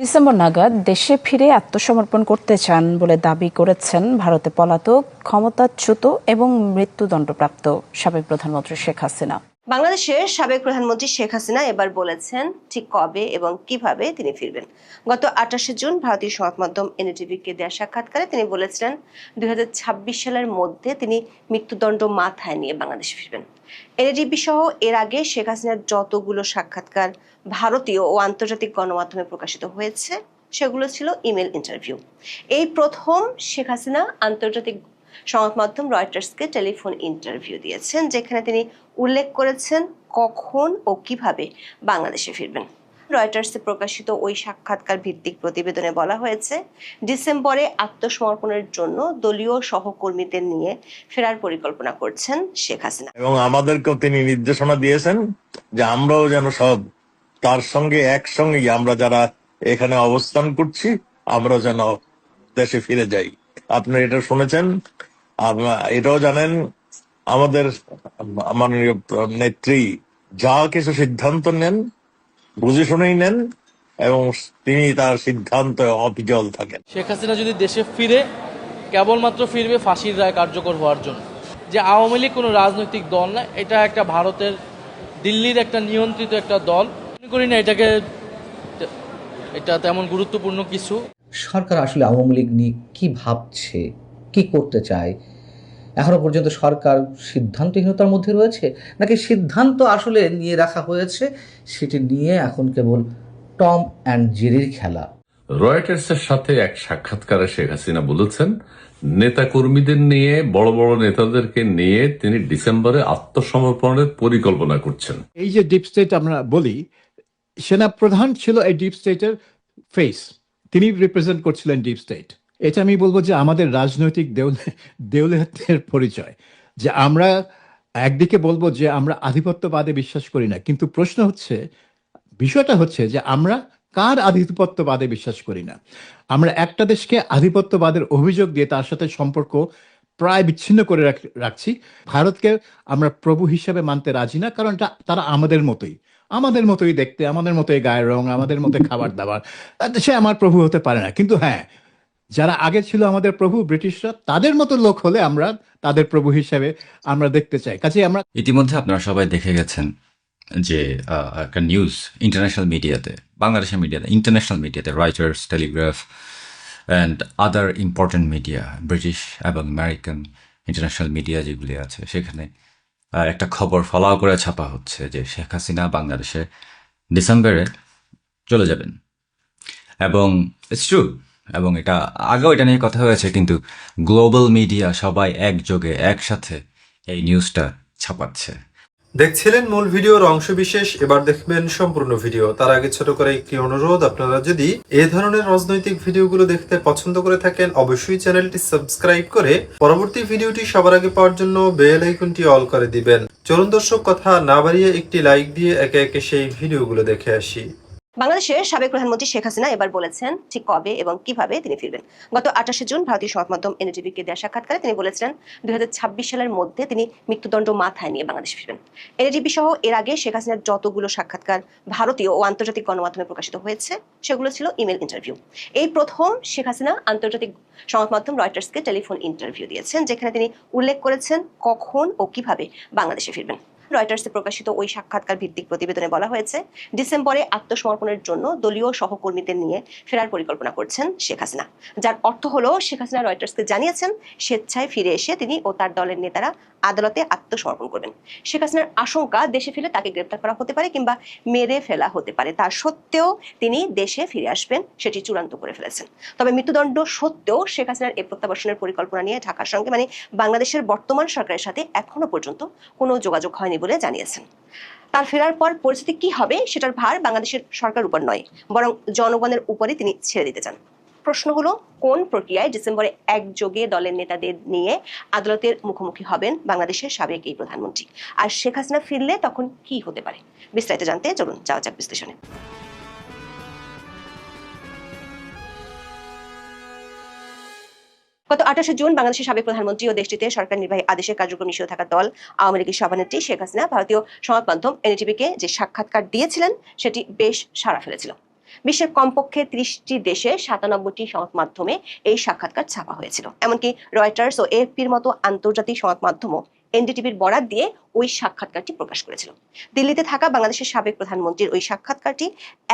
December নাগাদ দেশে ফিরে আত্মসমর্পণ করতে চান বলে দাবি করেছেন ভারতে পলাতক, ক্ষমতাচ্যুত এবং মৃত্যুদণ্ডপ্রাপ্ত সাবেক প্রধানমন্ত্রী শেখ হাসিনা। বাংলাদেশের সাবেক প্রধানমন্ত্রী শেখ হাসিনা এবার বলেছেন ঠিক কবে এবং কিভাবে তিনি ফিরবেন। গত 28শে জুন ভারতীয় সংবাদ মাধ্যম এনডিটিভিকে দেওয়া সাক্ষাৎকারে তিনি বলেছিলেন 2026 সালের মধ্যে তিনি মৃত্যুদণ্ড মাথায় নিয়ে বাংলাদেশে ফিরবেন। এনডিটিভি সহ এর আগে শেখ হাসিনার যতগুলো সাক্ষাৎকার ভারতীয় ও আন্তর্জাতিক গণমাধ্যমে প্রকাশিত হয়েছে সেগুলো ছিল ইমেল ইন্টারভিউ। এই প্রথম শেখ হাসিনা আন্তর্জাতিক সংবাদ মাধ্যম রয়টার্সকে টেলিফোন ইন্টারভিউ দিয়েছেন, যেখানে তিনি উল্লেখ করেছেন কখন ও কিভাবে বাংলাদেশে ফিরবেন। রয়টার্সে প্রকাশিত ওই সাক্ষাৎকার ভিত্তিক প্রতিবেদনে বলা হয়েছে, ডিসেম্বরে আত্মসমর্পণের জন্য দলীয় সহকর্মীদের নিয়ে ফেরার পরিকল্পনা করছেন শেখ হাসিনা এবং আমাদেরকেও তিনি নির্দেশনা দিয়েছেন যে আমরাও যেন সব তার সঙ্গে একসঙ্গে আমরা যারা এখানে অবস্থান করছি আমরা যেন দেশে ফিরে যাই। আপনি এটা শুনেছেন, এটাও জানেন আমাদের মাননীয় নেত্রী যা কিছু সিদ্ধান্ত নেন বুঝে শুনেই নেন এবং তিনি তার সিদ্ধান্ত অবিচল থাকেন। শেখ হাসিনা যদি দেশে ফিরে কেবলমাত্র ফিরবে ফাঁসির রায় কার্যকর হওয়ার জন্য। যে আওয়ামী লীগ কোনো রাজনৈতিক দল না, এটা একটা ভারতের দিল্লির একটা নিয়ন্ত্রিত একটা দল। মনে করি না এটা তেমন গুরুত্বপূর্ণ কিছু। সরকার আসলে আওয়ামী লীগ নিয়ে কি ভাবছে, কি করতে চায়, এখনো পর্যন্ত সরকার সিদ্ধান্তহীনতার মধ্যে রয়েছে নাকি সিদ্ধান্ত আসলে নিয়ে রাখা হয়েছে, সেটি নিয়ে এখন কেবল টম অ্যান্ড জেরির খেলা। রয়টার্সের সাথে এক সাক্ষাৎকারে শেখ হাসিনা বলেছেন নেতা কর্মীদের নিয়ে, বড় বড় নেতাদেরকে নিয়ে তিনি ডিসেম্বরে আত্মসমর্পণের পরিকল্পনা করছেন। এই যে ডিপ স্টেট আমরা বলি, সেনা প্রধান ছিল এই ডিপ স্টেটের ফেস, তিনি রিপ্রেজেন্ট করছিলেন ডিপ স্টেট। এটা আমি বলবো যে আমাদের রাজনৈতিক দেউলিয়াতের পরিচয়, যে আমরা একদিকে বলবো যে আমরা আধিপত্যবাদে বিশ্বাস করি না, কিন্তু বিষয়টা হচ্ছে যে আমরা কার আধিপত্যবাদে বিশ্বাস করি না। আমরা একটা দেশকে আধিপত্যবাদের অভিযোগ দিয়ে তার সাথে সম্পর্ক প্রায় বিচ্ছিন্ন করে রাখছি। ভারতকে আমরা প্রভু হিসেবে মানতে রাজি না, কারণ তারা আমাদের মতোই দেখতে, আমাদের মতোই গায়ের রং, আমাদের মতো খাবার দাবার, সে আমার প্রভু হতে পারে না। কিন্তু হ্যাঁ, যারা আগে ছিল আমাদের প্রভু ব্রিটিশরা, তাদের মতো লোক হলে আমরা তাদের প্রভু হিসেবে আমরা দেখতে চাই। কাজে আমরা ইতিমধ্যে আপনারা সবাই দেখে গেছেন যে একটা নিউজ ইন্টারন্যাশনাল মিডিয়াতে, বাংলাদেশের মিডিয়াতে, ইন্টারন্যাশনাল মিডিয়াতে, Reuters, Telegraph and other important media, British এবং আমেরিকান ইন্টারন্যাশনাল মিডিয়া যেগুলি আছে, সেখানে একটা খবর ফলাও করে ছাপা হচ্ছে যে শেখ হাসিনা বাংলাদেশে ডিসেম্বরে চলে যাবেন। এবং ইটস ট্রু, এবং এটা আগেও এটা নিয়ে কথা হয়েছে, কিন্তু গ্লোবাল মিডিয়া সবাই একযোগে একসাথে এই নিউজটা ছাপাচ্ছে। দেখছিলেন মূল ভিডিওর অংশবিশেষ, এবার দেখবেন সম্পূর্ণ ভিডিও। তার আগে ছোট করে একটি অনুরোধ, আপনারা যদি এই ধরনের রাজনৈতিক ভিডিওগুলো দেখতে পছন্দ করে থাকেন অবশ্যই চ্যানেলটি সাবস্ক্রাইব করে পরবর্তী ভিডিওটি সবার আগে পাওয়ার জন্য বেল আইকনটি অল করে দিবেন। চলুন দর্শক, কথা না বাড়িয়ে একটি লাইক দিয়ে একে একে সেই ভিডিওগুলো দেখে আসি। বাংলাদেশের সাবেক প্রধানমন্ত্রী শেখ হাসিনা এবার বলেছেন ঠিক কবে এবং কিভাবে তিনি ফিরবেন। গত 28শে জুন ভারতীয় সংবাদ মাধ্যম এনডিটিভিকে দেওয়া সাক্ষাৎকারে তিনি বলেছিলেন 2026 সালের মধ্যে তিনি মৃত্যুদণ্ড মাথায় নিয়ে বাংলাদেশে ফিরবেন। এনডিটিভি সহ এর আগে শেখ হাসিনার যতগুলো সাক্ষাৎকার ভারতীয় ও আন্তর্জাতিক গণমাধ্যমে প্রকাশিত হয়েছে সেগুলো ছিল ইমেল ইন্টারভিউ। এই প্রথম শেখ হাসিনা আন্তর্জাতিক সংবাদ মাধ্যম রয়টার্সকে টেলিফোন ইন্টারভিউ দিয়েছেন, যেখানে তিনি উল্লেখ করেছেন কখন ও কিভাবে বাংলাদেশে ফিরবেন। রয়টার্সে প্রকাশিত ওই সাক্ষাৎকার ভিত্তিক প্রতিবেদনে বলা হয়েছে, ডিসেম্বরে আত্মসমর্পণের জন্য দলীয় সহকর্মীদের নিয়ে ফেরার পরিকল্পনা করছেন শেখ হাসিনা, যার অর্থ হলো শেখ হাসিনা রয়টার্সকে জানিয়েছেন স্বেচ্ছায় ফিরে এসে তিনি ও তার দলের নেতারা আদালতে আত্মসমর্পণ করবেন। শেখ হাসিনার আশঙ্কা দেশে ফিরে তাকে গ্রেপ্তার করা হতে পারে কিংবা মেরে ফেলা হতে পারে, তা সত্ত্বেও তিনি দেশে ফিরে আসবেন সেটি চূড়ান্ত করে ফেলেছেন। তবে মৃত্যুদণ্ড সত্ত্বেও শেখ হাসিনার এই প্রত্যাবর্তনের পরিকল্পনা নিয়ে ঢাকার সঙ্গে বাংলাদেশের বর্তমান সরকারের সাথে এখনো পর্যন্ত কোনো যোগাযোগ হয়নি বলে জানিয়েছেন। তার ফেরার পর পরিস্থিতি কি হবে সেটার ভার বাংলাদেশের সরকারের উপর নয়, বরং জনগণের উপরে তিনি ছেড়ে দিতে চান। প্রশ্ন হলো, কোন প্রক্রিয়ায় ডিসেম্বরে একযোগে দলের নেতাদের নিয়ে আদালতের মুখোমুখি হবেন বাংলাদেশের সাবেক এই প্রধানমন্ত্রী, আর শেখ হাসিনা ফিরলে তখন কি হতে পারে? বিস্তারিত জানতে চলুন যাওয়া যাক বিশ্লেষণে। গত 28শে জুন বাংলাদেশের সাবেক প্রধানমন্ত্রী ও দেশটিতে সরকার নির্বাহী আদেশের কার্যক্রম নিষিদ্ধ থাকা দল আওয়ামী লীগের সভানেত্রী শেখ হাসিনা ভারতীয় সংবাদ মাধ্যম এনডিটিভিকে যে সাক্ষাৎকার দিয়েছিলেন সেটি বেশ সাড়া ফেলেছিল। বিশ্বের কমপক্ষে 30টি দেশে 97টি সংবাদ মাধ্যমে এই সাক্ষাৎকার ছাপা হয়েছিল। এমনকি রয়টার্স ও এএফপির মতো আন্তর্জাতিক সংবাদ মাধ্যমও এনডিটিভির বরাত দিয়ে ওই সাক্ষাৎকারটি প্রকাশ করেছিল। দিল্লিতে থাকা বাংলাদেশের সাবেক প্রধানমন্ত্রীর ওই সাক্ষাৎকারটি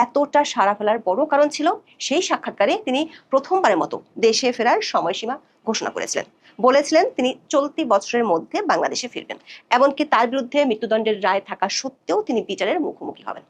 এতটা সাড়া ফেলার বড় কারণ ছিল সেই সাক্ষাৎকারে তিনি প্রথমবারের মতো দেশে ফেরার সময়সীমা ঘোষণা করেছিলেন। বলেছিলেন তিনি চলতি বছরের মধ্যে বাংলাদেশে ফিরবেন। এমনকি তার বিরুদ্ধে মৃত্যুদণ্ডের রায় থাকা সত্ত্বেও তিনি বিচারের মুখোমুখি হবেন।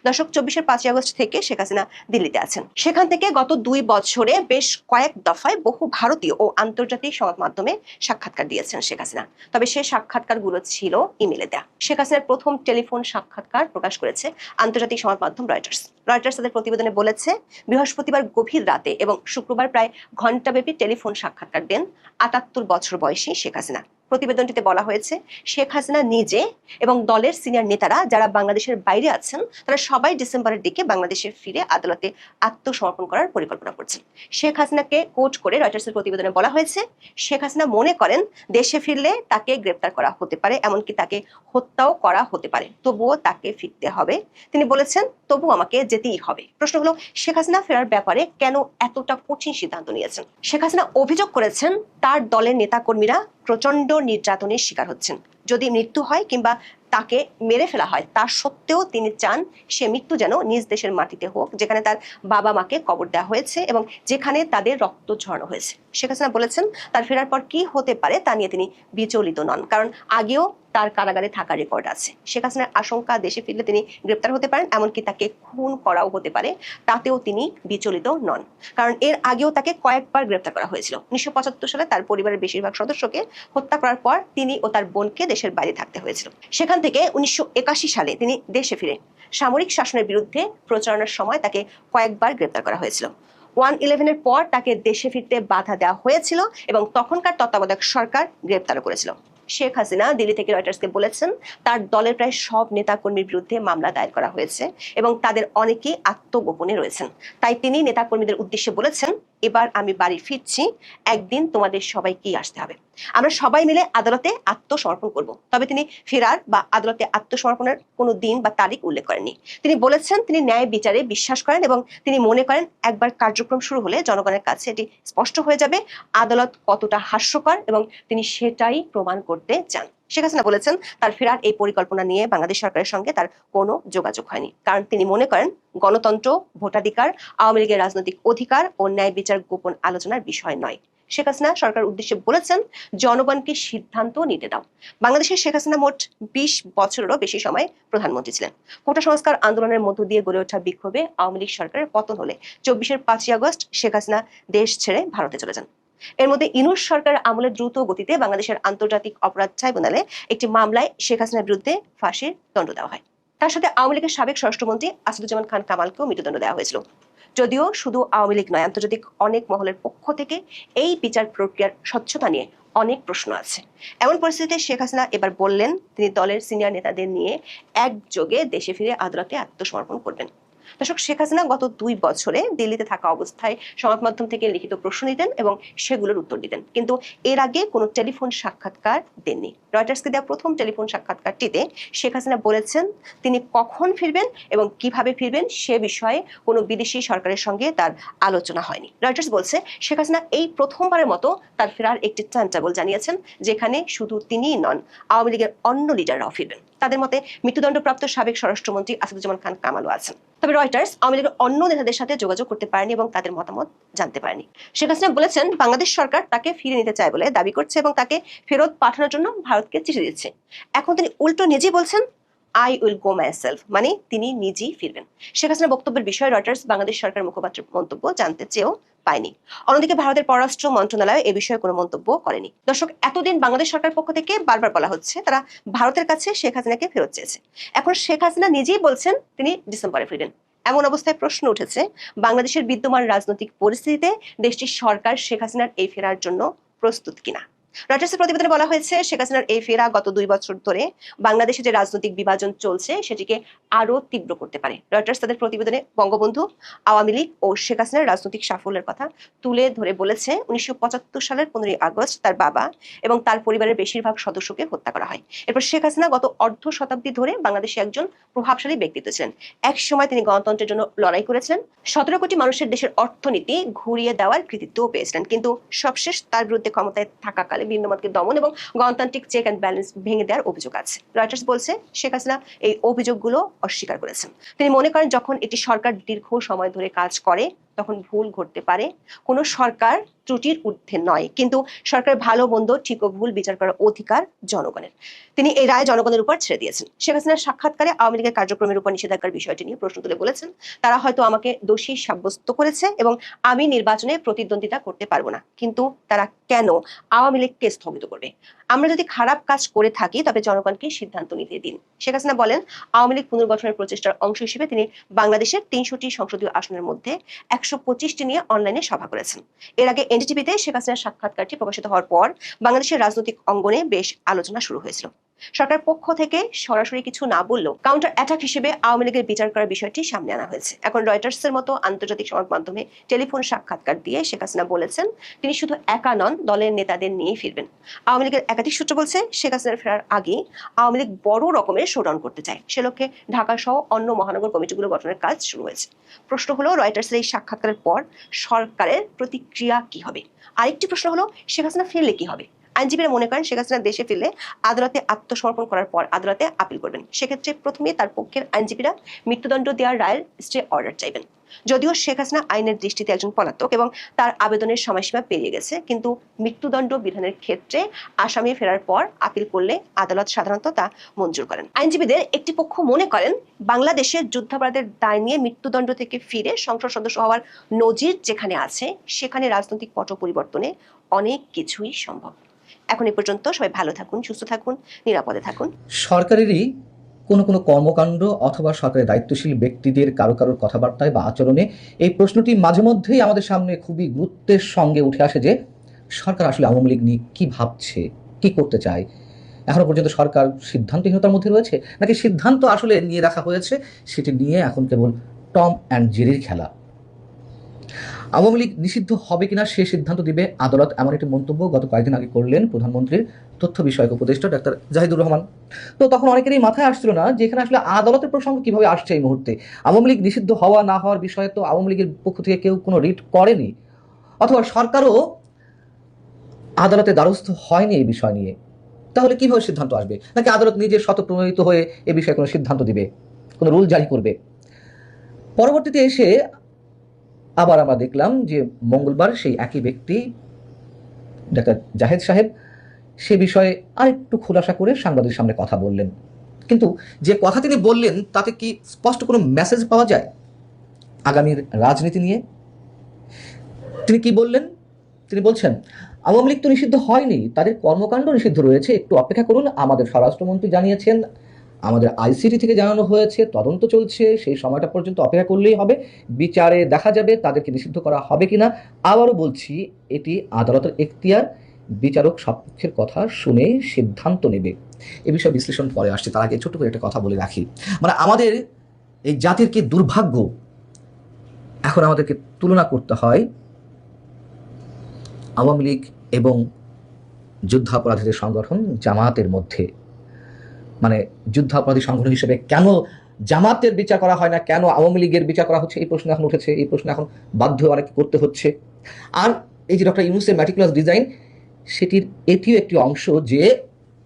দর্শক, 24-এর 5 আগস্ট থেকে শেখ হাসিনা দিল্লিতে আছেন। সেখান থেকে গত 2 বছরে বেশ কয়েক দফায় বহু ভারতীয় ও আন্তর্জাতিক সংবাদ মাধ্যমে সাক্ষাৎকার দিয়েছেন শেখ হাসিনা। তবে সেই সাক্ষাৎকারগুলো ছিল ইমেলে দেয়া। শেখ হাসিনার প্রথম টেলিফোন সাক্ষাৎকার প্রকাশ করেছে আন্তর্জাতিক সংবাদ মাধ্যম রয়টার্স। রয়টার্স তাদের প্রতিবেদনে বলেছে, বৃহস্পতিবার গভীর রাতে এবং শুক্রবার প্রায় ঘণ্টাব্যাপী টেলিফোন সাক্ষাৎকার দেন 78 বছর বয়সী শেখ হাসিনা। প্রতিবেদনটিতে বলা হয়েছে, শেখ হাসিনা নিজে এবং দলের সিনিয়র নেতারা যারা বাংলাদেশের বাইরে আছেন তারা সবাই ডিসেম্বরের দিকে বাংলাদেশে ফিরে আদালতে আত্মসমর্পণ করার পরিকল্পনা করছেন। শেখ হাসিনাকে কোট করে রয়টার্সের প্রতিবেদনে বলা হয়েছে, শেখ হাসিনা মনে করেন দেশে ফিরলে তাকে গ্রেপ্তার করা হতে পারে, এমনকি তাকে হত্যাও করা হতে পারে, তবুও তাকে ফিরতে হবে। তিনি বলেছেন, তবু আমাকে যেতেই হবে। প্রশ্ন হলো, শেখ হাসিনা ফেরার ব্যাপারে কেন এতটা কঠিন সিদ্ধান্ত নিয়েছেন? শেখ হাসিনা অভিযোগ করেছেন তার দলের নেতাকর্মীরা প্রচন্ড নির্যাতনের শিকার হচ্ছেন। যদি মৃত্যু হয় কিংবা তাকে মেরে ফেলা হয় তা সত্ত্বেও তিনি চান সে মৃত্যু যেন নিজ দেশের মাটিতে হোক, যেখানে তার বাবা মাকে কবর দেওয়া হয়েছে এবং যেখানে তাদের রক্ত ঝরানো হয়েছে। শেখ হাসিনা বলেছেন তার ফেরার পর কি হতে পারে তা নিয়ে তিনি বিচলিত নন, কারণ আগেও তার কারাগারে থাকার রেকর্ড আছে। শেখ হাসিনার আশঙ্কা দেশে ফিরলে তিনি গ্রেপ্তার হতে পারেন, এমনকি তাকে খুন করাও হতে পারে, তাতেও তিনি বিচলিত নন, কারণ এর আগেও তাকে কয়েকবার গ্রেপ্তার করা হয়েছিল। 1975 সালে তার পরিবারের বেশিরভাগ সদস্যকে হত্যা করার পর তিনি ও তার বোনকে দেশের বাইরে থাকতে হয়েছিল। সেখান থেকে 1981 সালে তিনি দেশে ফিরে সামরিক শাসনের বিরুদ্ধে প্রচারণার সময় তাকে কয়েকবার গ্রেপ্তার করা হয়েছিল। 1/11-এর পর তাকে দেশে ফিরতে বাধা দেওয়া হয়েছিল এবং তখনকার তত্ত্বাবধায়ক সরকার গ্রেপ্তারও করেছিল। শেখ হাসিনা দিল্লি থেকে রয়টার্সকে বলেছেন তার দলের প্রায় সব নেতাকর্মীর বিরুদ্ধে মামলা দায়ের করা হয়েছে এবং তাদের অনেকেই আত্মগোপনে রয়েছেন। তাই তিনি নেতাকর্মীদের উদ্দেশ্যে বলেছেন, এবার আমি বাড়ি ফিরছি, একদিন তোমাদের সবাইকেই আসতে হবে, আমরা সবাই মিলে আদালতে আত্মসমর্পণ করব। তবে তিনি ফেরার বা আদালতে আত্মসমর্পণের কোনো দিন বা তারিখ উল্লেখ করেননি। তিনি বলেছেন তিনি ন্যায় বিচারে বিশ্বাস করেন এবং তিনি মনে করেন একবার কার্যক্রম শুরু হলে জনগণের কাছে এটি স্পষ্ট হয়ে যাবে আদালত কতটা হাস্যকর এবং তিনি সেটাই প্রমাণ করতে চান। শেখ হাসিনা বলেছেন তার ফেরার এই পরিকল্পনা নিয়ে বাংলাদেশ সরকারের সঙ্গে তার কোনো যোগাযোগ হয়নি, কারণ তিনি মনে করেন গণতন্ত্র, ভোটাধিকার, আওয়ামী লীগের রাজনৈতিক অধিকার ও ন্যায় বিচার গোপন আলোচনার বিষয় নয়। শেখ হাসিনা সরকার উদ্দেশ্যে বলেছেন জনগণকে সিদ্ধান্ত নিতে দাও। বাংলাদেশের শেখ হাসিনা মোট 20 বছরেরও বেশি সময় প্রধানমন্ত্রী ছিলেন। কোটা সংস্কার আন্দোলনের মধ্য দিয়ে গড়ে ওঠা বিক্ষোভে আওয়ামী লীগ সরকারের পতন হলে 24-এর 5 আগস্ট শেখ হাসিনা দেশ ছেড়ে ভারতে চলে যান। এর মধ্যে ইউনূস সরকার আমলে দ্রুত গতিতে বাংলাদেশের আন্তর্জাতিক অপরাধ ট্রাইব্যুনালে একটি মামলায় শেখ হাসিনার বিরুদ্ধে ফাঁসির দণ্ড দেওয়া হয়। তার সাথে আওয়ামী লীগের সাবেক স্বরাষ্ট্রমন্ত্রী আসাদুজ্জামান খান কামালকেও মৃত্যুদণ্ড দেওয়া হয়েছিল। যদিও শুধু আওয়ামী লীগ নয়, আন্তর্জাতিক অনেক মহলের পক্ষ থেকে এই বিচার প্রক্রিয়ার স্বচ্ছতা নিয়ে অনেক প্রশ্ন আছে। এমন পরিস্থিতিতে শেখ হাসিনা এবার বললেন তিনি দলের সিনিয়র নেতাদের নিয়ে একযোগে দেশে ফিরে আদালতে আত্মসমর্পণ করবেন। দর্শক, শেখ হাসিনা গত 2 বছরে দিল্লিতে থাকা অবস্থায় সংবাদ মাধ্যম থেকে লিখিত প্রশ্ন নিতেন এবং সেগুলোর উত্তর দিতেন, কিন্তু এর আগে কোনো টেলিফোন সাক্ষাৎকার দেননি। রয়টার্সকে দেওয়া প্রথম টেলিফোন সাক্ষাৎকারটিতে শেখ হাসিনা বলেছেন তিনি কখন ফিরবেন এবং কিভাবে ফিরবেন সে বিষয়ে কোনো বিদেশি সরকারের সঙ্গে তার আলোচনা হয়নি। রয়টার্স বলছে শেখ হাসিনা এই প্রথমবারের মতো তার ফেরার একটি টাইমটেবল জানিয়েছেন, যেখানে শুধু তিনিই নন, আওয়ামী লীগের অন্য লিডাররাও ফিরবেন। তাদের মতে মৃত্যুদণ্ডপ্রাপ্ত সাবেক স্বরাষ্ট্রমন্ত্রী আসাদুজ্জামান খান কামালও আছেন। তবে রয়টার্স আওয়ামী লীগের অন্য নেতাদের সাথে যোগাযোগ করতে পারেনি এবং তাদের মতামত জানতে পারেনি। শেখ হাসিনা বলেছেন বাংলাদেশ সরকার তাকে ফিরে নিতে চায় বলে দাবি করছে এবং তাকে ফেরত পাঠানোর জন্য ভারতকে চিঠি দিচ্ছে। এখন তিনি উল্টো নিজেই বলছেন আই উইল গো মাইসেলফ, মানে তিনি নিজেই ফিরবেন। শেখ হাসিনার বক্তব্যের বিষয়ে রয়টার্স বাংলাদেশ সরকার মুখপাত্রের মন্তব্য জানতে চেয়েও পায়নি। অন্যদিকে ভারতের পররাষ্ট্র মন্ত্রণালয় এ বিষয়ে কোনো মন্তব্য করেনি। দর্শক, এতদিন বাংলাদেশ সরকার পক্ষ থেকে বারবার বলা হচ্ছে তারা ভারতের কাছে শেখ হাসিনাকে ফেরত চেয়েছে। এখন শেখ হাসিনা নিজেই বলছেন তিনি ডিসেম্বরে ফিরবেন। এমন অবস্থায় প্রশ্ন উঠেছে বাংলাদেশের বিদ্যমান রাজনৈতিক পরিস্থিতিতে দেশটির সরকার শেখ হাসিনার এই ফেরার জন্য প্রস্তুত কিনা। রয়টার্সের প্রতিবেদনে বলা হয়েছে শেখ হাসিনার এই ফেরা গত 2 বছর ধরে বাংলাদেশে যে রাজনৈতিক বিভাজন চলছে সেটিকে আরো তীব্র করতে পারে। রয়টার্স তাদের প্রতিবেদনে বঙ্গবন্ধু, আওয়ামী লীগ ও শেখ হাসিনার রাজনৈতিক সাফল্যের কথা তুলে ধরে বলেছে 1975 সালের 15ই আগস্ট তার বাবা এবং তার পরিবারের বেশিরভাগ সদস্যকে হত্যা করা হয়। এরপর শেখ হাসিনা গত অর্ধ শতাব্দী ধরে বাংলাদেশে একজন প্রভাবশালী ব্যক্তিত্ব ছিলেন। এক সময় তিনি গণতন্ত্রের জন্য লড়াই করেছিলেন, 17 কোটি মানুষের দেশের অর্থনীতি ঘুরিয়ে দেওয়ার কৃতিত্বও পেয়েছিলেন। কিন্তু সবশেষ তার বিরুদ্ধে ক্ষমতায় থাকাকালে ভিন্নমতকে দমন এবং গণতান্ত্রিক চেক অ্যান্ড ব্যালেন্স ভেঙে দেওয়ার অভিযোগ আছে। রয়টার্স বলছে শেখ হাসিনা এই অভিযোগগুলো অস্বীকার করেছেন। তিনি মনে করেন যখন একটি সরকার দীর্ঘ সময় ধরে কাজ করে তখন ভুল ঘটতে পারে, কোনো সরকার ত্রুটির ঊর্ধ্বে নয়, কিন্তু সরকার ভালো মন্দ ঠিক ও ভুল বিচার করার অধিকার জনগণের। তিনি এই রায় জনগণের উপর ছেড়ে দিয়েছেন। শেখ হাসিনার সাক্ষাৎকারে আওয়ামী লীগের কার্যক্রমের উপর নিষেধাজ্ঞার বিষয়টি নিয়ে প্রশ্ন তুলে বলেছেন, তারা হয়তো আমাকে দোষী সাব্যস্ত করেছে এবং আমি নির্বাচনে প্রতিদ্বন্দ্বিতা করতে পারবো না, কিন্তু তারা কেন আওয়ামী লীগকে স্থগিত করবে? আমরা যদি খারাপ কাজ করে থাকি তবে জনগণকে সিদ্ধান্ত নিতে দিন। শেখ হাসিনা বলেন আওয়ামী লীগ পুনর্গঠনের প্রচেষ্টার অংশ হিসেবে তিনি বাংলাদেশের 300টি সংসদীয় আসনের মধ্যে 125টি নিয়ে অনলাইনে সভা করেছেন। এর আগে এনডিটিভিতে শেখ হাসিনার সাক্ষাৎকারটি প্রকাশিত হওয়ার পর বাংলাদেশের রাজনৈতিক অঙ্গনে বেশ আলোচনা শুরু হয়েছিল। সরকার পক্ষ থেকে সরাসরি কিছু না বললেও কাউন্টার অ্যাটাক হিসেবে আওয়ামী লীগের বিচার করার বিষয়টি সামনে আনা হয়েছে। এখন রয়টার্সের মতো আন্তর্জাতিক সংবাদ মাধ্যমে টেলিফোন সাক্ষাৎকার দিয়ে শেখ হাসিনা বলেছেন তিনি শুধু একা নন, দলের নেতাদের নিয়ে ফিরবেন। আওয়ামী লীগের একাধিক সূত্র বলছে শেখ হাসিনার ফেরার আগে আওয়ামী লীগ বড় রকমের শোডাউন করতে চায়। সে লক্ষ্যে ঢাকা সহ অন্য মহানগর কমিটিগুলো গঠনের কাজ শুরু হয়েছে। প্রশ্ন হলো রয়টার্সের এই সাক্ষাৎকারের পর সরকারের প্রতিক্রিয়া কি হবে? আরেকটি প্রশ্ন হলো শেখ হাসিনা ফিরলে কি হবে? আইনজীবীরা মনে করেন শেখ হাসিনা দেশে ফিরলে আদালতে আত্মসমর্পণ করার পর আদালতে আপিল করবেন। সেক্ষেত্রে প্রথমে তার পক্ষের আইনজীবীরা মৃত্যুদণ্ড দেওয়ার রায়ের স্টে অর্ডার চাইবেন। যদিও শেখ হাসিনা আইনের দৃষ্টিতে একজন পলাতক এবং তার আবেদনের সময়সীমা পেরিয়ে গেছে, কিন্তু মৃত্যুদণ্ড বিধানের ক্ষেত্রে আসামি ফেরার পর আপিল করলে আদালত সাধারণত তা মঞ্জুর করেন। আইনজীবীদের একটি পক্ষ মনে করেন বাংলাদেশের যুদ্ধাপরাধের দায় নিয়ে মৃত্যুদণ্ড থেকে ফিরে সংসদ সদস্য হওয়ার নজির যেখানে আছে সেখানে রাজনৈতিক পট পরিবর্তনে অনেক কিছুই সম্ভব। এখন এ পর্যন্ত সবাই ভালো থাকুন, সুস্থ থাকুন, নিরাপদে থাকুন। সরকারেরই কোনো কোনো কর্মকাণ্ড অথবা সরকারের দায়িত্বশীল ব্যক্তিদের কারো কারোর কথাবার্তায় বা আচরণে এই প্রশ্নটি মাঝে মধ্যেই আমাদের সামনে খুবই গুরুত্বের সঙ্গে উঠে আসে যে সরকার আসলে আওয়ামী লীগ নিয়ে কী ভাবছে, কী করতে চায়। এখনো পর্যন্ত সরকার সিদ্ধান্তহীনতার মধ্যে রয়েছে, নাকি সিদ্ধান্ত আসলে নিয়ে রাখা হয়েছে সেটি নিয়ে এখন কেবল টম অ্যান্ড জেরির খেলা। আওয়ামী লীগ নিষিদ্ধ হবে কিনা সে সিদ্ধান্ত দিবে আদালত, এমন একটি মন্তব্য গত কয়েকদিন আগে করলেন প্রধানমন্ত্রীর তথ্য বিষয়ক উপদেষ্টা ডাক্তার জাহিদুর রহমান। তো তখন অনেকেরই মাথায় আসছিল না যে এখানে আসলে আদালতের প্রসঙ্গ কিভাবে আসছে এই মুহূর্তে। আওয়ামী লীগ নিষিদ্ধ হওয়া না হওয়ার বিষয়ে তো আওয়ামী লীগের পক্ষ থেকে কেউ কোনো রিট করেনি, অথবা সরকারও আদালতে দ্বারস্থ হয়নি এই বিষয় নিয়ে। তাহলে কিভাবে সিদ্ধান্ত আসবে? নাকি আদালত নিজে স্বতঃপ্রণোদিত হয়ে এ বিষয়ে কোনো সিদ্ধান্ত দিবে, কোনো রুল জারি করবে? পরবর্তীতে এসে আবার আমরা দেখলাম যে মঙ্গলবার সেই একই ব্যক্তি ডাক্তার জাহেদ সাহেব সে বিষয়ে আরেকটু খোলাসা করে সাংবাদিকের সামনে কথা বললেন। কিন্তু যে কথা তিনি বললেন তাতে কি স্পষ্ট কোনো মেসেজ পাওয়া যায় আগামীর রাজনীতি নিয়ে? তিনি কি বললেন? তিনি বলছেন আওয়ামী লীগ তো নিষিদ্ধ হয়নি, তাদের কর্মকাণ্ড নিষিদ্ধ রয়েছে, একটু অপেক্ষা করুন। আমাদের স্বরাষ্ট্রমন্ত্রী জানিয়েছেন, আমাদের আইসিটি থেকে জানানো হয়েছে, তদন্ত চলছে, সেই সময়টা পর্যন্ত অপেক্ষা করলেই হবে, বিচারে দেখা যাবে তাদেরকে নিষিদ্ধ করা হবে কিনা। আবারও বলছি, এটি আদালতের এখতিয়ার, বিচারক সপক্ষের কথা শুনে সিদ্ধান্ত নেবে। এ বিষয়ে বিশ্লেষণ পরে আসছে, তার আগে ছোট্ট করে একটা কথা বলে রাখি। মানে আমাদের এই জাতির কি দুর্ভাগ্য, এখন আমাদেরকে তুলনা করতে হয় আওয়ামী লীগ এবং যুদ্ধাপরাধীদের সংগঠন জামায়াতের মধ্যে। মানে যুদ্ধাপরাধী সংগঠন হিসেবে কেন জামাতের বিচার করা হয় না, কেন আওয়ামী লীগের বিচার করা হচ্ছে, এই প্রশ্ন এখন উঠেছে। এই প্রশ্ন এখন বাধ্য অনেক করতে হচ্ছে। আর এই যে ডক্টর ইউনূসের ম্যাটিকুলাস ডিজাইন, সেটির এটিও একটি অংশ যে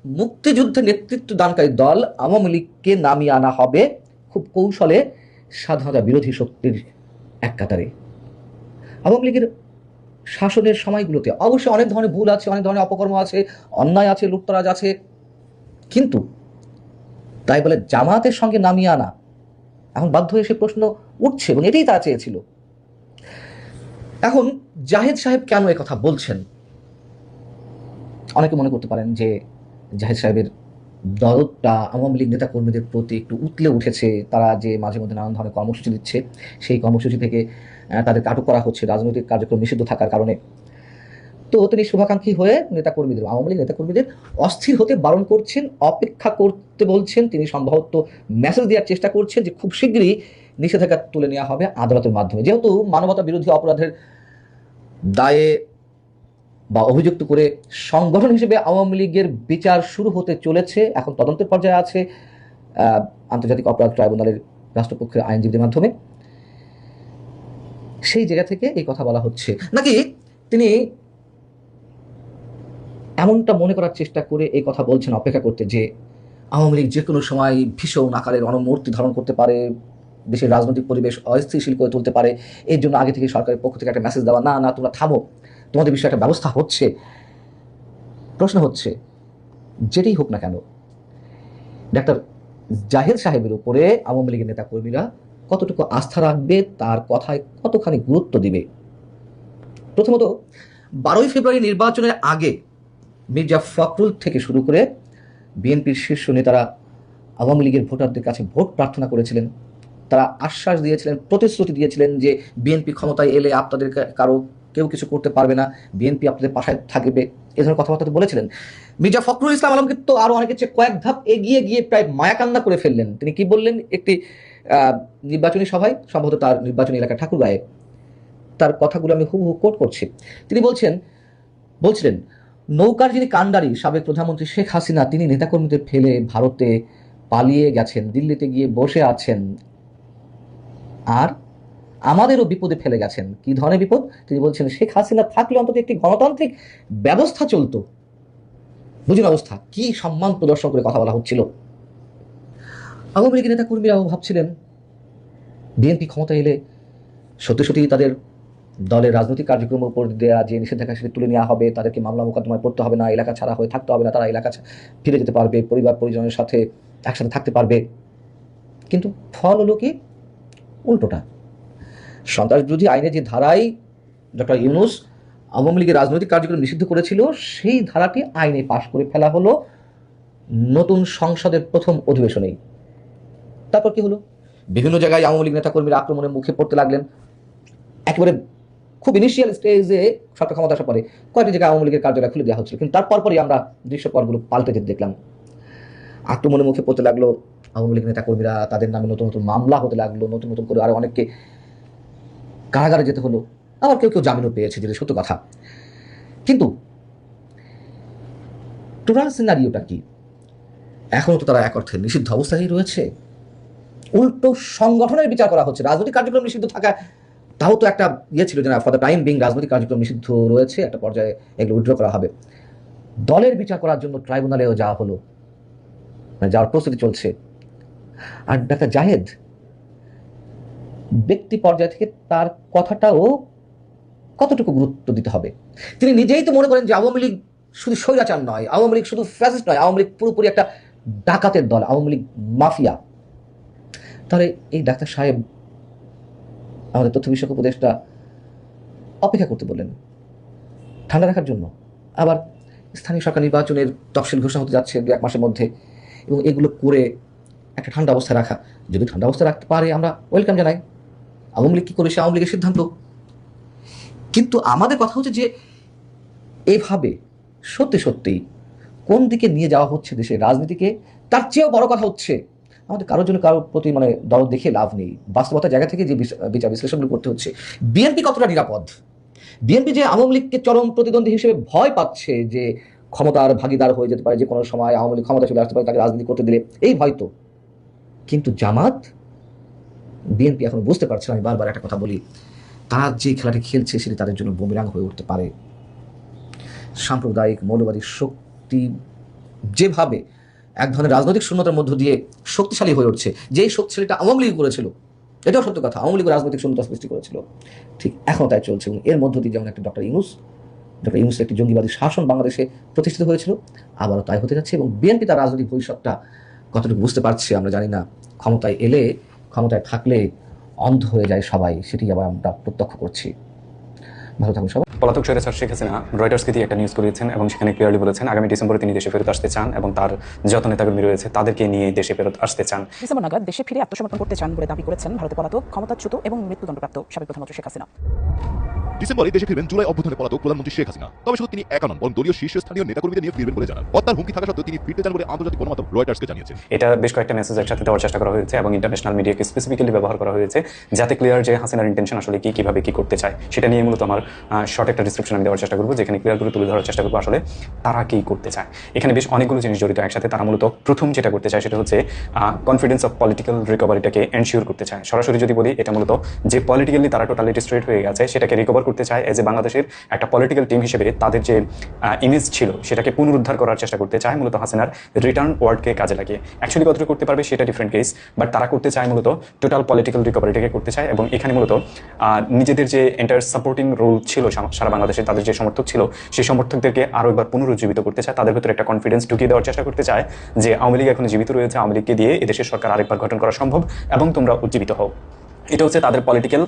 মুক্তিযুদ্ধে নেতৃত্ব দানকারী দল আওয়ামী লীগকে নামিয়ে আনা হবে খুব কৌশলে স্বাধীনতা বিরোধী শক্তির এক কাতারে। আওয়ামী লীগের শাসনের সময়গুলোতে অবশ্যই অনেক ধরনের ভুল আছে, অনেক ধরনের অপকর্ম আছে, অন্যায় আছে, লুটতরাজ আছে, কিন্তু তাই বলে জামায়াতের সঙ্গে নামিয়ে আনা এখন বাধ্য হয়ে সে প্রশ্ন উঠছে, এবং এটাই তারা চেয়েছিল। এখন জাহেদ সাহেব কেন কথা বলছেন? অনেকে মনে করতে পারেন যে জাহেদ সাহেবের দলটা আওয়ামী লীগ নেতা কর্মীদের প্রতি একটু উতলে উঠেছে, তারা যে মাঝে মধ্যে নানান ধরনের কর্মসূচি দিচ্ছে, সেই কর্মসূচি থেকে তাদেরকে আটক করা হচ্ছে রাজনৈতিক কার্যক্রম নিষিদ্ধ থাকার কারণে। তো তিনি শুভাকাঙ্ক্ষী হয়ে নেতাকর্মীদের, আওয়ামী লীগ নেতাকর্মীদের অস্থির হতে বারণ করছেন, অপেক্ষা করতে বলছেন। তিনি সম্ভবত মেসেজ দেওয়ার চেষ্টা করছেন যে খুব শীঘ্রই নিষেধাজ্ঞা তুলে নেওয়া হবে আদালতের মাধ্যমে, যেহেতু মানবতা বিরোধী অপরাধের দায়ে বা অভিযুক্ত করে সংগঠন হিসেবে আওয়ামী লীগের বিচার শুরু হতে চলেছে। এখন তদন্তের পর্যায়ে আছে আন্তর্জাতিক অপরাধ ট্রাইব্যুনালের রাষ্ট্রপক্ষের আইনজীবীদের মাধ্যমে। সেই জায়গা থেকে এই কথা বলা হচ্ছে, নাকি তিনি এমনটা মনে করার চেষ্টা করে এই কথা বলছেন অপেক্ষা করতে যে আওয়ামী লীগ যে কোনো সময় ভীষণ আকারের অনমূর্তি ধারণ করতে পারে, দেশের রাজনৈতিক পরিবেশ অস্থিতিশীল করে তুলতে পারে। এর জন্য আগে থেকে সরকারের পক্ষ থেকে একটা মেসেজ দেওয়া, না না তোমরা থামো, তোমাদের বিষয়ে একটা ব্যবস্থা হচ্ছে। প্রশ্ন হচ্ছে, যেটাই হোক না কেন, ডাক্তার জাহিদ সাহেবের উপরে আওয়ামী লীগের নেতা কর্মীরা কতটুকু আস্থা রাখবে, তার কথায় কতখানি গুরুত্ব দিবে। প্রথমত 12ই ফেব্রুয়ারি নির্বাচনের আগে মির্জা ফখরুল থেকে শুরু করে বিএনপির শীর্ষ নেতারা আওয়ামী লীগের ভোটারদের কাছে ভোট প্রার্থনা করেছিলেন। তারা আশ্বাস দিয়েছিলেন, প্রতিশ্রুতি দিয়েছিলেন যে বিএনপি ক্ষমতায় এলে আপনাদের কারো কেউ কিছু করতে পারবে না, বিএনপি আপনাদের পাশায় থাকবে, এ ধরনের কথাবার্তা বলেছিলেন। মির্জা ফখরুল ইসলাম আলমগীর তো আরো অনেকের চেয়ে কয়েক ধাপ এগিয়ে গিয়ে প্রায় মায়াকান্না করে ফেললেন। তিনি কি বললেন একটি নির্বাচনী সভায়, সম্ভবত তার নির্বাচনী এলাকা ঠাকুরগাঁয়ে, তার কথাগুলো আমি হুবহু কোট করছি। তিনি বলছিলেন নৌকার যিনি কান্ডারি সাবেক প্রধানমন্ত্রী শেখ হাসিনা, তিনি নেতাকর্মীদের ফেলে ভারতে পালিয়ে গেছেন, দিল্লিতে গিয়ে বসে আছেন, আর আমাদেরও বিপদে ফেলে গেছেন। কি ধরনের বিপদ? তিনি বলছেন শেখ হাসিনা থাকলে অন্তত একটি গণতান্ত্রিক ব্যবস্থা চলতো। বুঝুন অবস্থা, কি সম্মান প্রদর্শন করে কথা বলা হচ্ছিল। আওয়ামী লীগের নেতা কর্মীরাও ভাবছিলেন বিএনপি ক্ষমতা এলে সত্যি সত্যি তাদের দলের রাজনৈতিক কার্যক্রমের উপর দেওয়া যে নিষেধাজ্ঞা সেটা তুলে নেওয়া হবে, তাদেরকে মামলা মোকদ্দমায় পড়তে হবে না, এলাকা ছাড়া হয়ে থাকতে হবে না, তারা এলাকা ফিরে যেতে পারবে, পরিবার পরিজনের সাথে একসাথে থাকতে পারবে। কিন্তু ফল হলো কি উল্টোটা। সন্ত্রাস বিরোধী আইনে যে ধারায় ডক্টর ইউনূস আওয়ামী লীগের রাজনৈতিক কার্যক্রম নিষিদ্ধ করেছিল, সেই ধারাটি আইনে পাশ করে ফেলা হলো নতুন সংসদের প্রথম অধিবেশনেই। তারপর কি হলো? বিভিন্ন জায়গায় আওয়ামী লীগ নেতাকর্মীরা আক্রমণের মুখে পড়তে লাগলেন। একেবারে খুব ইনিশিয়াল স্টেজে সরকার ক্ষমতা আসার পরে কয়েকটি জায়গায় আওয়ামী লীগের কার্যালয় খুলে দেওয়া হচ্ছিল, কিন্তু তারপরই আমরা দৃশ্যপটগুলো পাল্টে যেতে দেখলাম। আক্রমণের মুখে পড়তে লাগলো আওয়ামী লীগ নেতাকর্মীরা, তাদের নামে নতুন নতুন মামলা হতে লাগলো, নতুন নতুন করে আরো অনেককে কারাগারে যেতে হলো, আবার কেউ কেউ জামিনও পেয়েছে, যেটা সত্য কথা। কিন্তু টোটাল সিনারিওটা কি? এখনো তো তারা এক অর্থে নিষিদ্ধ অবস্থায় রয়েছে। উল্টো সংগঠনের বিচার করা হচ্ছে। রাজনৈতিক কার্যক্রম নিষিদ্ধ থাকা তাও তো একটা ছিল যে না, ফর দ্য টাইম বিং রাজনৈতিক কার্যক্রম নিষিদ্ধ রয়েছে, একটা পর্যায়ে এগুলো উইথড্র করা হবে। দলের বিচার করার জন্য ট্রাইব্যুনালেও যাওয়া হলো, যাওয়ার প্রস্তুতি চলছে। আর ডাক্তার জাহেদ ব্যক্তি পর্যায় থেকে তার কথাটাও কতটুকু গুরুত্ব দিতে হবে? তিনি নিজেই তো মনে করেন যে আওয়ামী লীগ শুধু স্বৈরাচার নয়, আওয়ামী লীগ শুধু ফ্যাসিস্ট নয়, আওয়ামী লীগ পুরোপুরি একটা ডাকাতের দল, আওয়ামী লীগ মাফিয়া। তাহলে এই ডাক্তার সাহেব আমাদের তথ্য বিষয়ক উপদেষ্টা অপেক্ষা করতে বললেন ঠান্ডা রাখার জন্য। আবার স্থানীয় সরকার নির্বাচনের তফসিল ঘোষণা হতে যাচ্ছে 2-1 মাসের মধ্যে, এবং এগুলো করে একটা ঠান্ডা অবস্থায় রাখা, যদি ঠান্ডা অবস্থায় রাখতে পারে আমরা ওয়েলকাম জানাই। আওয়ামী লীগ কি করে সে আওয়ামী লীগের সিদ্ধান্ত। কিন্তু আমাদের কথা হচ্ছে যে এভাবে সত্যি সত্যি কোন দিকে নিয়ে যাওয়া হচ্ছে দেশের রাজনীতিকে, তার চেয়েও বড় কথা হচ্ছে আমাদের কারোর জন্য কারোর প্রতি দরদ দেখে লাভ নেই। বাস্তবতার জায়গা থেকে যে বিচার বিশ্লেষণগুলো করতে হচ্ছে, বিএনপি কতটা নিরাপদ, বিএনপি যে আওয়ামী লীগকে চরম প্রতিদ্বন্দ্বী হিসেবে ভয় পাচ্ছে যে ক্ষমতার ভাগিদার হয়ে যেতে পারে, যে কোনো সময় আওয়ামী লীগ ক্ষমতা চলে আসতে পারে, তাকে রাজনীতি করতে দিলে, এই ভয় তো। কিন্তু জামাত, বিএনপি এখন বুঝতে পারছে, আমি বারবার একটা কথা বলি, তারা যে খেলাটি খেলছে সেটি তাদের জন্য বুমেরাং হয়ে উঠতে পারে। সাম্প্রদায়িক মৌলবাদী শক্তি যেভাবে এক ধরনের রাজনৈতিক শূন্যতার মধ্য দিয়ে শক্তিশালী হয়ে উঠছে, যেই শক্তিশালীটা আওয়ামী লীগ করেছিল, এটাও সত্য কথা, আওয়ামী লীগ রাজনৈতিক শূন্যতা সৃষ্টি করেছিল, ঠিক এখন তাই চলছে। এবং এর মধ্য দিয়ে যেমন একটা ডক্টর ইউনূসের একটি জঙ্গিবাদী শাসন বাংলাদেশে প্রতিষ্ঠিত হয়েছিল, আবারও তাই হতে যাচ্ছে। এবং বিএনপি তার রাজনৈতিক ভবিষ্যৎটা কতটুকু বুঝতে পারছে আমরা জানি না। ক্ষমতায় এলে, ক্ষমতায় থাকলে অন্ধ হয়ে যায় সবাই, সেটি আবার আমরা প্রত্যক্ষ করছি। ভালো থাকুন সবাই। পলাতক স্বৈরাচার শেখ হাসিনা রয়টার্সকে দিয়ে একটা নিউজ করেছেন এবং সেখানে ক্লিয়ারলি বলেছেন আগামী ডিসেম্বরে তিনি দেশে ফেরত আসতে চান এবং তার যত নেতাকর্মী রয়েছে তাদেরকে নিয়ে দেশে ফেরত আসতে চান। ডিসেম্বর নাগাদ দেশে ফিরে আত্মসমর্পণ করতে চান বলে দাবি করেছেন ভারতে পলাতক, ক্ষমতাচ্যুত এবং মৃত্যুদণ্ডপ্রাপ্ত সাবেক প্রধানমন্ত্রী শেখ হাসিনা। ডিসেম্বরে দেশে ফিরবেন জুলাই অভ্যুত্থানে পলাতক প্রধানমন্ত্রী শেখ হাসিনা। তবে শুধু তিনি একা নন, বরং দলীয় শীর্ষস্থানীয় নেতাকর্মীদের নিয়ে ফিরবেন বলে জানান। হত্যার হুমকি থাকা সত্ত্বেও তিনি ফিরতে চান বলে আন্তর্জাতিক গণমাধ্যম রয়টার্সকে জানিয়েছেন। এটা বেশ কয়েকটা মেসেজ একসাথে দেওয়ার চেষ্টা করা হয়েছে এবং ইন্টারন্যাশনাল মিডিয়াকে স্পেসিফিক্যালি ব্যবহার করা হয়েছে যাতে ক্লিয়ার যে হাসিনার ইন্টেনশন আসলে কি, কিভাবে কি করতে চায় সেটা নিয়ে মূলত আমার শর্ট একটা ডিসক্রিপশন আমি দেওয়ার চেষ্টা করবো, যেখানে ক্লিয়ার করে তুলে ধরার চেষ্টা করবো আসলে তারা কি করতে চায়। এখানে বেশ অনেকগুলো জিনিস জড়িত একসাথে। তারা মূলত প্রথম যেটা করতে চায় সেটা হচ্ছে কনফিডেন্স অফ পলিটিক্যাল রিকভারিটাকে এনশিওর করতে চায়। সরাসরি যদি বলি, এটা মূলত যে পলিটিক্যালি তারা টোটালি ডিস্ট্রয়েড হয়ে গেছে সেটাকে রিকভার করতে চায়। এজ এ বাংলাদেশের একটা পলিটিক্যাল টিম হিসেবে তাদের যে ইমেজ ছিল সেটাকে পুনরুদ্ধার করার চেষ্টা করতে চায় মূলত হাসিনার রিটার্ন ওয়ার্ডকে কাজে লাগিয়ে। অ্যাকচুয়ালি কতটুকু করতে পারবে সেটা ডিফারেন্ট কেস, বাট তারা করতে চায় মূলত টোটাল পলিটিক্যাল রিকভারিটাকে করতে চায়। এবং এখানে মূলত নিজেদের যে এন্টার সাপোর্টিং রোল ছিল সারা বাংলাদেশে, তাদের যে সমর্থক ছিল সেই সমর্থকদেরকে আরও একবার পুনরুজ্জীবিত করতে চায়। তাদের ভিতরে একটা কনফিডেন্স ঢুকিয়ে দেওয়ার চেষ্টা করতে চায় যে আওয়ামী লীগ এখন জীবিত রয়েছে, আওয়ামী লীগকে দিয়ে এদেশের সরকার আরেকবার গঠন করা সম্ভব এবং তোমরা উজ্জীবিত হও। এটা হচ্ছে তাদের পলিটিক্যাল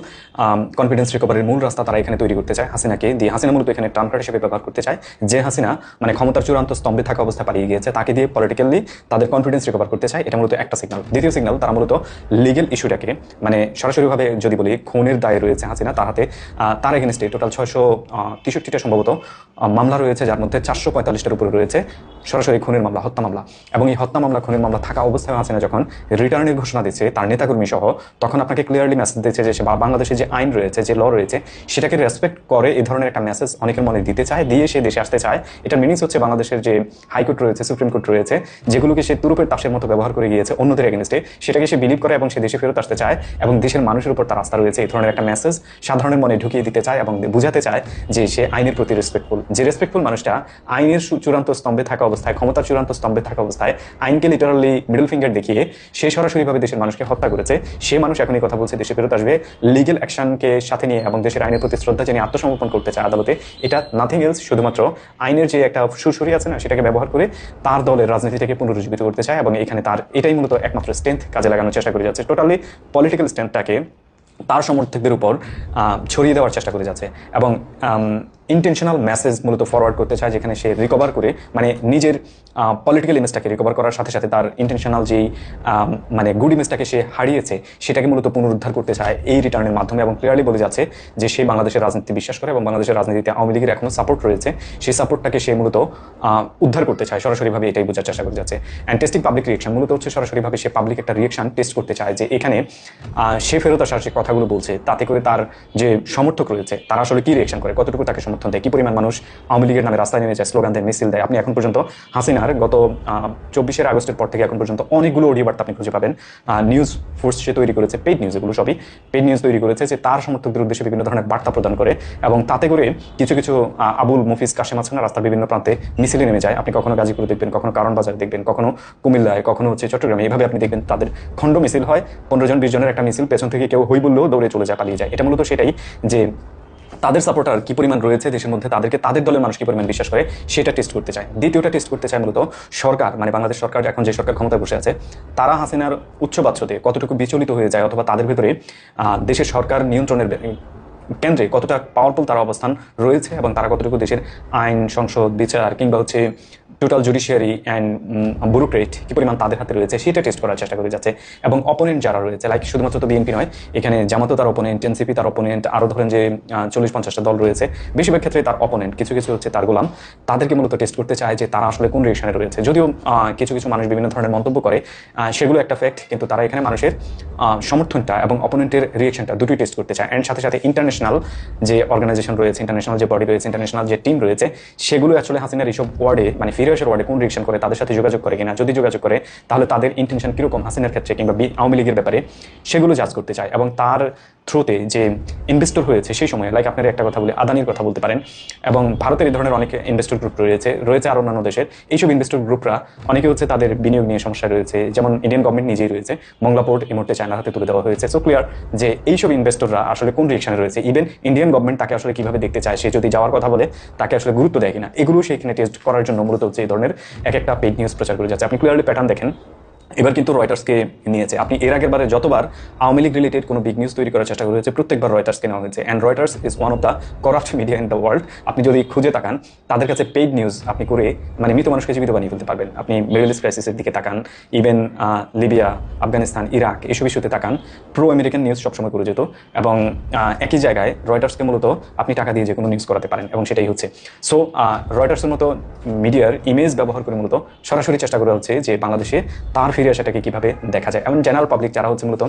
কনফিডেন্স রিকভারির মূল রাস্তা তারা এখানে তৈরি করতে চায় হাসিনাকে দিয়ে। হাসিনা মূলত এখানে ট্রাম্প কার্ড হিসেবে ব্যবহার করতে চায়। যে হাসিনা মানে ক্ষমতার চূড়ান্ত স্তম্ভে থাকা অবস্থা পালিয়ে গিয়েছে, তাকে দিয়ে পলিটিক্যালি তাদের কনফিডেন্স রিকভার করতে চায়। এটা মূলত একটা সিগন্যাল। দ্বিতীয় সিগন্যাল, তারা মূলত লিগেল ইস্যুটাকে মানে সরাসরিভাবে যদি বলি খুনের দায়ে রয়েছে হাসিনা, তার হাতে তার এগেনস্টে টোটাল 663টা সম্ভবত মামলা রয়েছে, যার মধ্যে 445টার উপরে রয়েছে সরাসরি খুনের মামলা, হত্যা মামলা। এবং এই হত্যা মামলা, খুনের মামলা থাকা অবস্থায় হাসিনা যখন রিটার্নের ঘোষণা দিচ্ছে তার নেতাকর্মী সহ, তখন আপনাকে ক্লিয়ারলি মেসেজ দিচ্ছে যে বাংলাদেশে যে আইন রয়েছে, যে ল রয়েছে সেটাকে রেসপেক্ট করে। এই ধরনের একটা মেসেজ অনেকের মনে দিতে চায়, দিয়ে সে দেশে আসতে চায়। এটা মিনিংস হচ্ছে বাংলাদেশের যে হাইকোর্ট রয়েছে, সুপ্রিম কোর্ট রয়েছে, যেগুলোকে সে তুরুপের তাসের মতো ব্যবহার করে গিয়েছে অন্যদের এগেনস্টে, সেটাকে সে বিলিভ করে এবং সে দেশে ফেরত আসতে চায় এবং দেশের মানুষের উপর তার আস্থা রয়েছে। এই ধরনের একটা মেসেজ সাধারণের মনে ঢুকিয়ে দিতে চায় এবং বুঝাতে চায় যে সে আইনের প্রতি রেসপেক্টফুল। যে রেসপেক্টফুল মানুষটা আইনের চূড়ান্ত স্তম্ভে থাকা অবস্থায়, ক্ষমতার চূড়ান্ত স্তম্ভে থাকা অবস্থায় আইনকে লিটারালি মিডল ফিঙ্গার দেখিয়ে সে সরাসরিভাবে দেশের মানুষকে হত্যা করেছে, সে মানুষ এখনই কথা বলছে দেশে ফেরত আসবে লিগেল অ্যাকশনকে সাথে নিয়ে এবং দেশের আইনের প্রতি শ্রদ্ধা জানিয়ে আত্মসমর্পণ করতে চায় আদালতে। এটা নাথিং এলস, শুধুমাত্র আইনের যে একটা সুরসুরি আছে না, সেটাকে ব্যবহার করে তার দলের রাজনীতিটাকে পুনরুজ্জীবিত করতে চায় এবং এখানে তার এটাই মূলত একমাত্র স্ট্রেংথ কাজে লাগানোর চেষ্টা করে যাচ্ছে। টোটালি পলিটিক্যাল স্ট্রেংথটাকে তার সমর্থকদের উপর ছড়িয়ে দেওয়ার চেষ্টা করে যাচ্ছে এবং ইন্টেনশনাল মেসেজ মূলত ফরওয়ার্ড করতে চায়, যেখানে সে রিকভার করে মানে নিজের পলিটিক্যাল ইমেজটাকে রিকভার করার সাথে সাথে তার ইন্টেনশনাল যেই মানে গুড ইমেজটাকে সে হারিয়েছে সেটাকে মূলত পুনরুদ্ধার করতে চায় এই রিটার্নের মাধ্যমে। এবং ক্লিয়ারলি বলে যাচ্ছে যে সে বাংলাদেশের রাজনীতি বিশ্বাস করে এবং বাংলাদেশের রাজনীতিতে আওয়ামী লীগের এখনো সাপোর্ট রয়েছে, সেই সাপোর্টটাকে সে মূলত উদ্ধার করতে চায়। সরাসরিভাবে এটাই বোঝার চেষ্টা করে যাচ্ছে। অ্যান্ড টেস্টিং পাবলিক রিয়েকশন মূলত হচ্ছে সরাসরিভাবে সে পাবলিক একটা রিয়েকশন টেস্ট করতে চায় যে এখানে সে ফেরত আসার যে কথাগুলো বলছে তাতে করে তার যে সমর্থক রয়েছে তারা আসলে কি রিয়েকশন করে, কতটুকু তাকে সমর্থন দেয়, কি পরিমাণ মানুষ আওয়ামী লীগের নামে রাস্তায় নেমে যায়, স্লোগান দেয়, মিছিল দেয়। আপনি এখন পর্যন্ত হাসিনার গত 24 আগস্টের পর থেকে এখন পর্যন্ত অনেকগুলো অডিও বার্তা আপনি খুঁজে পাবেন। নিউজ ফোর্স সে তৈরি করেছে, পেইড নিউজ, এগুলো সবই পেইড নিউজ তৈরি করেছে যে তার সমর্থকদের উদ্দেশ্যে বিভিন্ন ধরনের বার্তা প্রদান করে এবং তাতে করে কিছু কিছু আবুল মুফিজ কাশেম আছে না, রাস্তার বিভিন্ন প্রান্তে মিছিলে নেমে যায়। আপনি কখনো গাজীপুরে দেখবেন, কখনো কারণ বাজারে দেখবেন, কখনো কুমিল্লায়, কখনো হচ্ছে চট্টগ্রামে, এইভাবে আপনি দেখবেন তাদের খণ্ড মিছিল হয়। 15 জন 20 জনের একটা মিছিল, পেছন থেকে কেউ হই বললেও দৌড়ে চলে যায়, পালিয়ে যায়। এটা মূলত সেটাই যে তাদের সাপোর্টার কি পরিমাণ রয়েছে দেশের মধ্যে, তাদেরকে তাদের দলের মানুষ কি পরিমাণ বিশ্বাস করে সেটা টেস্ট করতে চায়। দ্বিতীয়টা টেস্ট করতে চায় মূলত সরকার, মানে বাংলাদেশ সরকার এখন যে সরকার ক্ষমতায় বসে আছে, তারা হাসিনার উচ্চবাচ্যতে কতটুকু বিচলিত হয়ে যায় অথবা তাদের ভেতরে দেশের সরকার নিয়ন্ত্রণের কেন্দ্রে কতটা পাওয়ারফুল তারা অবস্থান রয়েছে এবং তারা কতটুকু দেশের আইন, সংসদ, বিচার কিংবা হচ্ছে টোটাল জুডিশিয়ারি অ্যান্ড ব্যুরোক্রেট কি পরিমাণ তাদের হাতে রয়েছে সেটা টেস্ট করার চেষ্টা করে যাচ্ছে। এবং অপোনেন্ট যারা রয়েছে, লাইক শুধুমাত্র তো বিএনপি নয়, এখানে জামাতও তার অপোনেন্ট, এনসিপি তার অপোনেন্ট, আরও ধরেন যে 40-50টা দল রয়েছে, বেশিরভাগ ক্ষেত্রে তার অপোনেন্ট, কিছু কিছু হচ্ছে তার গোলাম। তাদেরকে মূলত টেস্ট করতে চায় যে তারা আসলে কোন রিয়েকশনে রয়েছে। যদিও কিছু কিছু মানুষ বিভিন্ন ধরনের মন্তব্য করে, সেগুলো একটা ফ্যাক্ট, কিন্তু তারা এখানে মানুষের সমর্থনটা এবং অপোনেন্টের রিয়েকশনটা দুটোই টেস্ট করতে চায়। অ্যান্ড সাথে সাথে ইন্টারন্যাশনাল যে অর্গানাইজেশন রয়েছে, ইন্টারন্যাশনাল যে বডি রয়েছে, ইন্টারন্যাশনাল যে টিম রয়েছে, সেগুলো অ্যাকচুয়ালি হাসিনার এইসব ওয়ার্ডে মানে ফিরে আসার ওয়ার্ডে কোন রিয়েকশন করে, তাদের সাথে যোগাযোগ করে কিনা, যদি যোগাযোগ করে তাহলে তাদের ইন্টেনশন কীরকম হাসিনার ক্ষেত্রে কিংবা আওয়ামী লীগের ব্যাপারে, সেগুলো জাজ করতে চায়। এবং তার থ্রুতে যে ইনভেস্টর হয়েছে সেই সময়, লাইক আপনার একটা কথা বলে আদানির কথা বলতে পারেন, এবং ভারতের এই ধরনের অনেক ইনভেস্টর গ্রুপ রয়েছে আর অন্যান্য দেশের এইসব ইনভেস্টর গ্রুপরা অনেকে হচ্ছে তাদের বিনিয়োগ নিয়ে সমস্যা রয়েছে, যেমন ইন্ডিয়ান গভর্নমেন্ট নিজেই রয়েছে, মংলা পোর্ট এই মুহূর্তে চায়নার হাতে তুলে দেওয়া হয়েছে। সো ক্লিয়ার যে এইসব ইনভেস্টররা আসলে কোন রিয়েকশনে রয়েছে, ইভেন ইন্ডিয়ান গভর্নমেন্ট তাকে আসলে কিভাবে দেখতে চায়, সে যদি যাওয়ার কথা বলে তাকে আসলে গুরুত্ব দেয় কিনা, এগুলো সেখানে টেস্ট করার জন্য মূলত হচ্ছে এই ধরনের এক একটা পেইড নিউজ প্রচার করে যাচ্ছে। আপনি ক্লিয়ারলি প্যাটার্ন দেখেন এবার কিন্তু রয়টার্সকে নিয়েছে। আপনি এর আগের বারে যতবার আওয়ামী লীগ রিলেটেড কোনো বিগ নিউজ তৈরি করার চেষ্টা করা হয়েছে, প্রত্যেকবার রয়টার্সকে নেওয়া হয়েছে। And Reuters is one of the corrupt media in the world. আপনি যদি খুঁজে তাকান, তাদের কাছে পেইড নিউজ আপনি করে মানে মৃত মানুষকে জীবিত বানিয়ে ফেলতে পারবেন। আপনি মিডল ইস্ট ক্রাইসিসের দিকে তাকান, ইভেন লিবিয়া, আফগানিস্তান, ইরাক এসব ইস্যুতে তাকান, প্রো আমেরিকান নিউজ সবসময় করে যেত। এবং একই জায়গায় রয়টার্সকে মূলত আপনি টাকা দিয়ে যে কোনো নিউজ করাতে পারেন, এবং সেটাই হচ্ছে। সো রয়টার্সের মতো মিডিয়ার ইমেজ ব্যবহার করে মূলত সরাসরি চেষ্টা করা হচ্ছে যে বাংলাদেশে তার ফিরে আসাটাকে কীভাবে দেখা যায়। এবং জেনারেল পাবলিক যারা হচ্ছে মূলত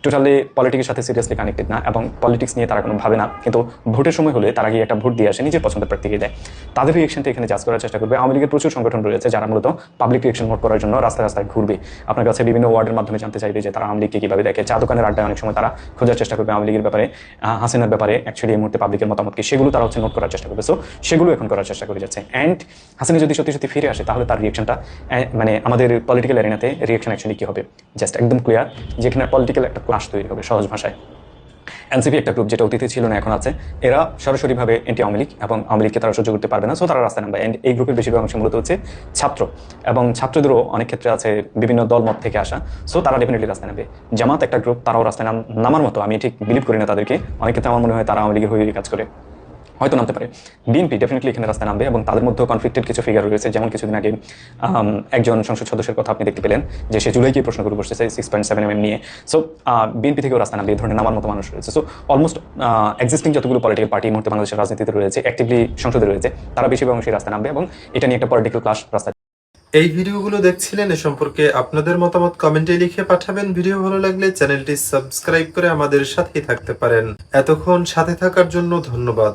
টোটালি পলিটিক্সের সাথে সিরিয়াসলি কানেক্টেড না, এবং পলিটিক্স নিয়ে তারা কোনো ভাবে না, কিন্তু ভোটের সময় হলে তারা গিয়ে একটা ভোট দিয়ে আসে, নিজের পছন্দের প্রার্থীকে দেয়, তাদের রিয়েকশনটা এখানে জাজ করার চেষ্টা করবে। আওয়ামী লীগের প্রচুর সংগঠন রয়েছে যারা মূলত পাবলিক রিয়েকশন নোট করার জন্য রাস্তায় রাস্তায় ঘুরবে, আপনার কাছে বিভিন্ন ওয়ার্ডের মাধ্যমে জানতে চাইবে যে তারা আওয়ামী লীগকে কীভাবে দেখে। চা দোকানের আড্ডায় অনেক সময় তারা খোঁজার চেষ্টা করবে আওয়ামী লীগের ব্যাপারে, হাসিনার ব্যাপারে অ্যাকচুয়ালি এই মুহূর্তে পাবলিকের মতামত কি, সেগুলো তারা হচ্ছে নোট করার চেষ্টা করবে। সো সেগুলো এখন করার চেষ্টা করে যাচ্ছে। অ্যান্ড হাসিনা যদি সত্যি সত্যি ফিরে আসে, তাহলে তার রিয়েকশনটা মানে আমাদের পলিটিক্যাল এরিনাতে রিয়েকশন অ্যাকচুয়ালি কী হবে জাস্ট একদম ক্লিয়ার, যেখানে পলিটিক্যাল একটা ক্লাশ তৈরি হবে সহজ ভাষায়। এনসিপি একটা গ্রুপ যেটা অতীতে ছিল না, এখন আছে, এরা সরাসরিভাবে এন্টি আওয়ামী লীগ, এবং আওয়ামী লীগকে তারা সহ্য করতে পারবে না, সো তারা রাস্তায় নামবে। অ্যান্ড এই গ্রুপের বেশিরভাগ অংশ মূলত হচ্ছে ছাত্র, এবং ছাত্রদেরও অনেক ক্ষেত্রে আছে বিভিন্ন দলমত থেকে আসা, সো তারা ডেফিনেটলি রাস্তায় নামবে। জামাত একটা গ্রুপ, তারাও রাস্তায় নামার মতো আমি ঠিক বিলিভ করি না তাদেরকে, অনেক ক্ষেত্রে আমার মনে হয় তারা আওয়ামী লীগের হয়ে কাজ করে, হয়তো নামতে পারে। বিএনপি ডেফিনেটলি এখানে রাস্তায় নামবে, এবং তাদের মধ্যেও কনফ্লিক্টেড কিছু ফিগার রয়েছে। যেমন কিছুদিন আগে একজন সংসদ সদস্যের কথা আপনি দেখতে পেলেন যে সে জুলাইকে প্রশ্ন করে বসতেছে 6.7 mm নিয়ে। সো বিএনপি থেকেও রাস্তায় নামবে, এই ধরনের নামার মতো মানুষ রয়েছে। সো অলমোস্ট এক্সিস্টিং যতগুলো পলিটিক্যাল পার্টি মুহূর্তে বাংলাদেশের রাজনীতিতে রয়েছে, অ্যাক্টিভলি সংসদে রয়েছে, তারা বেশিরভাগ অংশে রাস্তায় নামবে, এবং এটা নিয়ে একটা পলিটিক্যাল ক্লাশ রাস্তায়। এই ভিডিওগুলো দেখছিলেন, এ সম্পর্কে আপনাদের মতামত কমেন্টে লিখে পাঠাবেন। ভিডিও ভালো লাগলে চ্যানেলটি সাবস্ক্রাইব করে আমাদের সাথেই থাকতে পারেন। এতক্ষণ সাথে থাকার জন্য ধন্যবাদ।